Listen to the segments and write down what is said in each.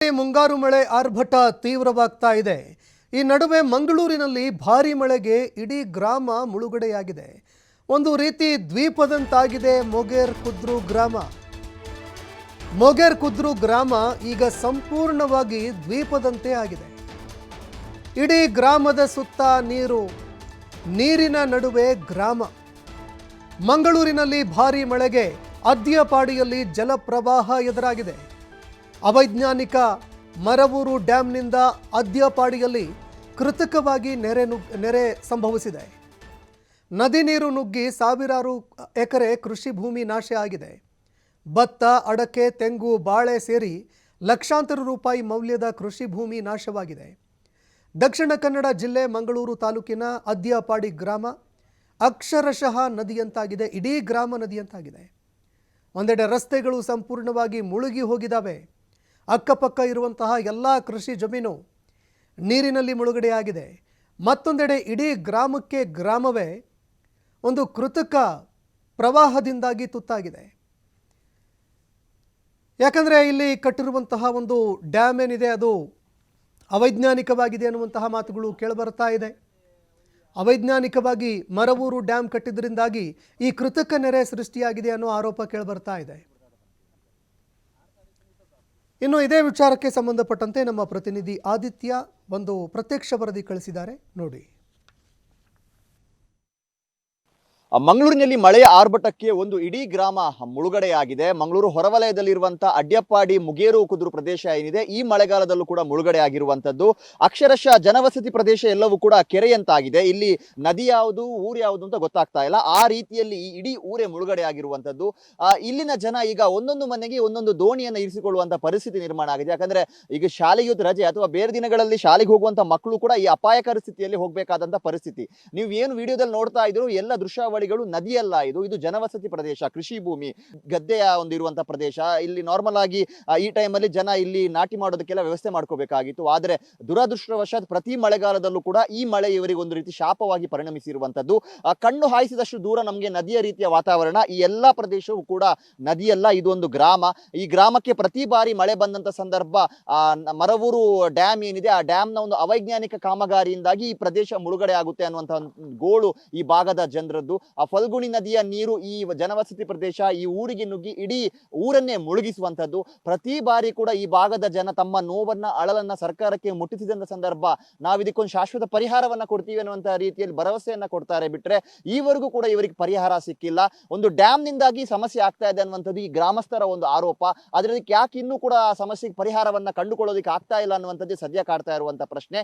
ಮುಂಗಾರು ಮಳೆ ಆರ್ಭಟ ತೀವ್ರವಾಗ್ತಾ ಇದೆ. ಈ ನಡುವೆ ಮಂಗಳೂರಿನಲ್ಲಿ ಭಾರೀ ಮಳೆಗೆ ಇಡೀ ಗ್ರಾಮ ಮುಳುಗಡೆಯಾಗಿದೆ. ಒಂದು ರೀತಿ ದ್ವೀಪದಂತಾಗಿದೆ ಮೊಗೇರ್ ಕುದ್ರು ಗ್ರಾಮ. ಮೊಗೇರ್ ಕುದ್ರು ಗ್ರಾಮ ಈಗ ಸಂಪೂರ್ಣವಾಗಿ ದ್ವೀಪದಂತೆ ಆಗಿದೆ. ಇಡೀ ಗ್ರಾಮದ ಸುತ್ತ ನೀರಿನ ನಡುವೆ ಗ್ರಾಮ. ಮಂಗಳೂರಿನಲ್ಲಿ ಭಾರೀ ಮಳೆಗೆ ಅದ್ಯಪಾಡಿಯಲ್ಲಿ ಜಲಪ್ರವಾಹ ಎದುರಾಗಿದೆ. ಅವೈಜ್ಞಾನಿಕ ಮರವೂರು ಡ್ಯಾಂನಿಂದ ಅದ್ಯಪಾಡಿಯಲ್ಲಿ ಕೃತಕವಾಗಿ ನೆರೆ ಸಂಭವಿಸಿದೆ. ನದಿ ನೀರು ನುಗ್ಗಿ ಸಾವಿರಾರು ಎಕರೆ ಕೃಷಿ ಭೂಮಿ ನಾಶ ಆಗಿದೆ. ಭತ್ತ, ಅಡಕೆ, ತೆಂಗು, ಬಾಳೆ ಸೇರಿ ಲಕ್ಷಾಂತರ ರೂಪಾಯಿ ಮೌಲ್ಯದ ಕೃಷಿ ಭೂಮಿ ನಾಶವಾಗಿದೆ. ದಕ್ಷಿಣ ಕನ್ನಡ ಜಿಲ್ಲೆ ಮಂಗಳೂರು ತಾಲೂಕಿನ ಅದ್ಯಪಾಡಿ ಗ್ರಾಮ ಅಕ್ಷರಶಃ ನದಿಯಂತಾಗಿದೆ. ಇಡೀ ಗ್ರಾಮ ನದಿಯಂತಾಗಿದೆ. ಒಂದೆಡೆ ರಸ್ತೆಗಳು ಸಂಪೂರ್ಣವಾಗಿ ಮುಳುಗಿ ಹೋಗಿದ್ದಾವೆ. ಅಕ್ಕಪಕ್ಕ ಇರುವಂತಹ ಎಲ್ಲ ಕೃಷಿ ಜಮೀನು ನೀರಿನಲ್ಲಿ ಮುಳುಗಡೆಯಾಗಿದೆ. ಮತ್ತೊಂದೆಡೆ ಇಡೀ ಗ್ರಾಮವೇ ಒಂದು ಕೃತಕ ಪ್ರವಾಹದಿಂದಾಗಿ ತುತ್ತಾಗಿದೆ. ಯಾಕಂದರೆ ಇಲ್ಲಿ ಕಟ್ಟಿರುವಂತಹ ಒಂದು ಡ್ಯಾಮ್ ಏನಿದೆ ಅದು ಅವೈಜ್ಞಾನಿಕವಾಗಿದೆ ಅನ್ನುವಂತಹ ಮಾತುಗಳು ಕೇಳಿಬರ್ತಾ ಇದೆ. ಅವೈಜ್ಞಾನಿಕವಾಗಿ ಮರವೂರು ಡ್ಯಾಮ್ ಕಟ್ಟಿದ್ರಿಂದಾಗಿ ಈ ಕೃತಕ ನೆರೆ ಸೃಷ್ಟಿಯಾಗಿದೆ ಅನ್ನೋ ಆರೋಪ ಕೇಳಿಬರ್ತಾ ಇದೆ. ಇನ್ನು ಇದೇ ವಿಚಾರಕ್ಕೆ ಸಂಬಂಧಪಟ್ಟಂತೆ ನಮ್ಮ ಪ್ರತಿನಿಧಿ ಆದಿತ್ಯ ಒಂದು ಪ್ರತ್ಯಕ್ಷ ವರದಿ ಕಳಿಸಿದ್ದಾರೆ, ನೋಡಿ. ಮಂಗಳೂರಿನಲ್ಲಿ ಮಳೆಯ ಆರ್ಭಟಕ್ಕೆ ಒಂದು ಇಡೀ ಗ್ರಾಮ ಮುಳುಗಡೆಯಾಗಿದೆ. ಮಂಗಳೂರು ಹೊರವಲಯದಲ್ಲಿರುವಂತಹ ಅಡ್ಯಪ್ಪಾಡಿ ಮುಗೇರು ಕುದ್ರು ಪ್ರದೇಶ ಏನಿದೆ, ಈ ಮಳೆಗಾಲದಲ್ಲೂ ಕೂಡ ಮುಳುಗಡೆ ಆಗಿರುವಂತದ್ದು. ಅಕ್ಷರಶಃ ಜನವಸತಿ ಪ್ರದೇಶ ಎಲ್ಲವೂ ಕೂಡ ಕೆರೆಯಂತಾಗಿದೆ. ಇಲ್ಲಿ ನದಿ ಯಾವುದು, ಊರು ಯಾವುದು ಅಂತ ಗೊತ್ತಾಗ್ತಾ ಇಲ್ಲ. ಆ ರೀತಿಯಲ್ಲಿ ಈ ಇಡೀ ಊರೇ ಮುಳುಗಡೆ ಆಗಿರುವಂತದ್ದು. ಇಲ್ಲಿನ ಜನ ಈಗ ಒಂದೊಂದು ಮನೆಗೆ ಒಂದೊಂದು ದೋಣಿಯನ್ನು ಇರಿಸಿಕೊಳ್ಳುವಂತ ಪರಿಸ್ಥಿತಿ ನಿರ್ಮಾಣ ಆಗಿದೆ. ಯಾಕಂದ್ರೆ ಈಗ ಶಾಲೆಗೆ ರಜೆ ಅಥವಾ ಬೇರೆ ದಿನಗಳಲ್ಲಿ ಶಾಲೆಗೆ ಹೋಗುವಂತ ಮಕ್ಕಳು ಕೂಡ ಈ ಅಪಾಯಕಾರಿ ಸ್ಥಿತಿಯಲ್ಲಿ ಹೋಗಬೇಕಾದಂತ ಪರಿಸ್ಥಿತಿ. ನೀವು ಏನು ವಿಡಿಯೋದಲ್ಲಿ ನೋಡ್ತಾ ಇದ್ರು ಎಲ್ಲ ದೃಶ್ಯಾವಳಿಗಳು ನದಿಯಲ್ಲ, ಇದು ಜನವಸತಿ ಪ್ರದೇಶ, ಕೃಷಿ ಭೂಮಿ, ಗದ್ದೆಯ ಒಂದು ಇರುವಂತಹ ಪ್ರದೇಶ. ಇಲ್ಲಿ ನಾರ್ಮಲ್ ಆಗಿ ಈ ಟೈಮಲ್ಲಿ ಜನ ಇಲ್ಲಿ ನಾಟಿ ಮಾಡೋದಕ್ಕೆಲ್ಲ ವ್ಯವಸ್ಥೆ ಮಾಡ್ಕೋಬೇಕಾಗಿತ್ತು. ಆದ್ರೆ ದುರದೃಷ್ಟವಶಾತ್ ಪ್ರತಿ ಮಳೆಗಾಲದಲ್ಲೂ ಕೂಡ ಈ ಮಳೆ ಇವರಿಗೆ ಒಂದು ರೀತಿ ಶಾಪವಾಗಿ ಪರಿಣಮಿಸಿರುವಂತದ್ದು. ಕಣ್ಣು ಹಾಯಿಸಿದಷ್ಟು ದೂರ ನಮಗೆ ನದಿಯ ರೀತಿಯ ವಾತಾವರಣ. ಈ ಎಲ್ಲಾ ಪ್ರದೇಶವೂ ಕೂಡ ನದಿಯಲ್ಲ, ಇದು ಒಂದು ಗ್ರಾಮ. ಈ ಗ್ರಾಮಕ್ಕೆ ಪ್ರತಿ ಬಾರಿ ಮಳೆ ಬಂದಂತ ಸಂದರ್ಭ ಮರವೂರು ಡ್ಯಾಮ್ ಏನಿದೆ, ಆ ಡ್ಯಾಮ್ ನ ಒಂದು ಅವೈಜ್ಞಾನಿಕ ಕಾಮಗಾರಿಯಿಂದಾಗಿ ಈ ಪ್ರದೇಶ ಮುಳುಗಡೆ ಆಗುತ್ತೆ ಅನ್ನುವಂತಹ ಗೋಳು ಈ ಭಾಗದ ಜನರದ್ದು. ಆ ಫಲ್ಗುಣಿ ನದಿಯ ನೀರು ಈ ಜನವಸತಿ ಪ್ರದೇಶ, ಈ ಊರಿಗೆ ನುಗ್ಗಿ ಇಡೀ ಊರನ್ನೇ ಮುಳುಗಿಸುವಂತದ್ದು. ಪ್ರತಿ ಬಾರಿ ಕೂಡ ಈ ಭಾಗದ ಜನ ತಮ್ಮ ನೋವನ್ನ, ಅಳಲನ್ನ ಸರ್ಕಾರಕ್ಕೆ ಮುಟ್ಟಿಸಿದಂತ ಸಂದರ್ಭ ನಾವು ಇದಕ್ಕೊಂದು ಶಾಶ್ವತ ಪರಿಹಾರವನ್ನ ಕೊಡ್ತೀವಿ ಅನ್ನುವಂತಹ ರೀತಿಯಲ್ಲಿ ಭರವಸೆಯನ್ನ ಕೊಡ್ತಾರೆ. ಬಿಟ್ರೆ ಈವರೆಗೂ ಕೂಡ ಇವರಿಗೆ ಪರಿಹಾರ ಸಿಕ್ಕಿಲ್ಲ. ಒಂದು ಡ್ಯಾಮ್ ನಿಂದಾಗಿ ಸಮಸ್ಯೆ ಆಗ್ತಾ ಇದೆ ಅನ್ನುವಂಥದ್ದು ಈ ಗ್ರಾಮಸ್ಥರ ಒಂದು ಆರೋಪ. ಅದಕ್ಕೆ ಯಾಕೆ ಇನ್ನೂ ಕೂಡ ಆ ಸಮಸ್ಯೆಗೆ ಪರಿಹಾರವನ್ನ ಕಂಡುಕೊಳ್ಳೋದಕ್ಕೆ ಆಗ್ತಾ ಇಲ್ಲ ಅನ್ನುವಂಥದ್ದು ಸದ್ಯ ಕಾಡ್ತಾ ಇರುವಂತಹ ಪ್ರಶ್ನೆ.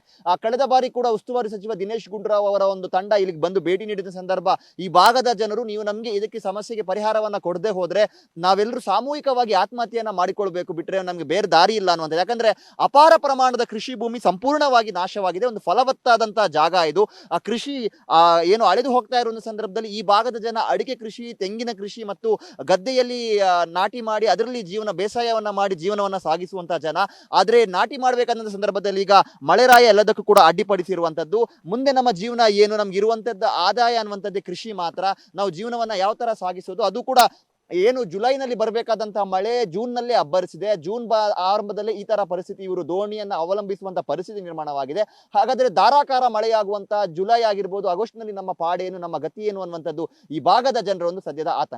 ಕಳೆದ ಬಾರಿ ಕೂಡ ಉಸ್ತುವಾರಿ ಸಚಿವ ದಿನೇಶ್ ಗುಂಡೂರಾವ್ ಅವರ ಒಂದು ತಂಡ ಇಲ್ಲಿಗೆ ಬಂದು ಭೇಟಿ ನೀಡಿದ ಸಂದರ್ಭ ಈ ಭಾಗದ ಜನರು, ನೀವು ನಮಗೆ ಇದಕ್ಕೆ ಸಮಸ್ಯೆಗೆ ಪರಿಹಾರವನ್ನ ಕೊಡದೆ ಹೋದ್ರೆ ನಾವೆಲ್ಲರೂ ಸಾಮೂಹಿಕವಾಗಿ ಆತ್ಮಹತ್ಯೆಯನ್ನ ಮಾಡಿಕೊಳ್ಬೇಕು, ಬಿಟ್ರೆ ನಮ್ಗೆ ಬೇರೆ ದಾರಿ ಇಲ್ಲ ಅನ್ನುವಂಥದ್ದು. ಯಾಕಂದ್ರೆ ಅಪಾರ ಪ್ರಮಾಣದ ಕೃಷಿ ಭೂಮಿ ಸಂಪೂರ್ಣವಾಗಿ ನಾಶವಾಗಿದೆ. ಒಂದು ಫಲವತ್ತಾದಂತಹ ಜಾಗ ಇದು. ಆ ಕೃಷಿ ಏನು ಅಳೆದು ಹೋಗ್ತಾ ಇರೋ ಸಂದರ್ಭದಲ್ಲಿ ಈ ಭಾಗದ ಜನ ಅಡಿಕೆ ಕೃಷಿ, ತೆಂಗಿನ ಕೃಷಿ ಮತ್ತು ಗದ್ದೆಯಲ್ಲಿ ನಾಟಿ ಮಾಡಿ ಅದರಲ್ಲಿ ಬೇಸಾಯವನ್ನ ಮಾಡಿ ಜೀವನವನ್ನ ಸಾಗಿಸುವಂತಹ ಜನ. ಆದ್ರೆ ನಾಟಿ ಮಾಡ್ಬೇಕಂತ ಸಂದರ್ಭದಲ್ಲಿ ಈಗ ಮಳೆರಾಯ ಎಲ್ಲದಕ್ಕೂ ಕೂಡ ಅಡ್ಡಿಪಡಿಸಿರುವಂತದ್ದು. ಮುಂದೆ ನಮ್ಮ ಜೀವನ ಏನು, ನಮ್ಗೆ ಇರುವಂತದ್ದು ಆದಾಯ ಅನ್ನುವಂಥದ್ದೇ ಕೃಷಿ ಮಾತ್ರ. ನಾವು ಜೀವನವನ್ನ ಯಾವ ತರ ಸಾಗಿಸೋದು, ಅದು ಕೂಡ ಏನು ಜುಲೈನಲ್ಲಿ ಬರಬೇಕಾದಂತಹ ಮಳೆ ಜೂನ್ ನಲ್ಲಿ ಅಬ್ಬರಿಸಿದೆ. ಜೂನ್ ಆರಂಭದಲ್ಲಿ ಈ ತರ ಪರಿಸ್ಥಿತಿ, ಇವರು ದೋಣಿಯನ್ನ ಅವಲಂಬಿಸುವಂತ ಪರಿಸ್ಥಿತಿ ನಿರ್ಮಾಣವಾಗಿದೆ. ಹಾಗಾದ್ರೆ ಧಾರಾಕಾರ ಮಳೆಯಾಗುವಂತ ಜುಲೈ ಆಗಿರ್ಬೋದು, ಆಗಸ್ಟ್ ನಲ್ಲಿ ನಮ್ಮ ಪಾಡೇನು, ನಮ್ಮ ಗತಿ ಏನು ಅನ್ನುವಂಥದ್ದು ಈ ಭಾಗದ ಜನರ ಒಂದು ಸದ್ಯದ ಆತಂಕ.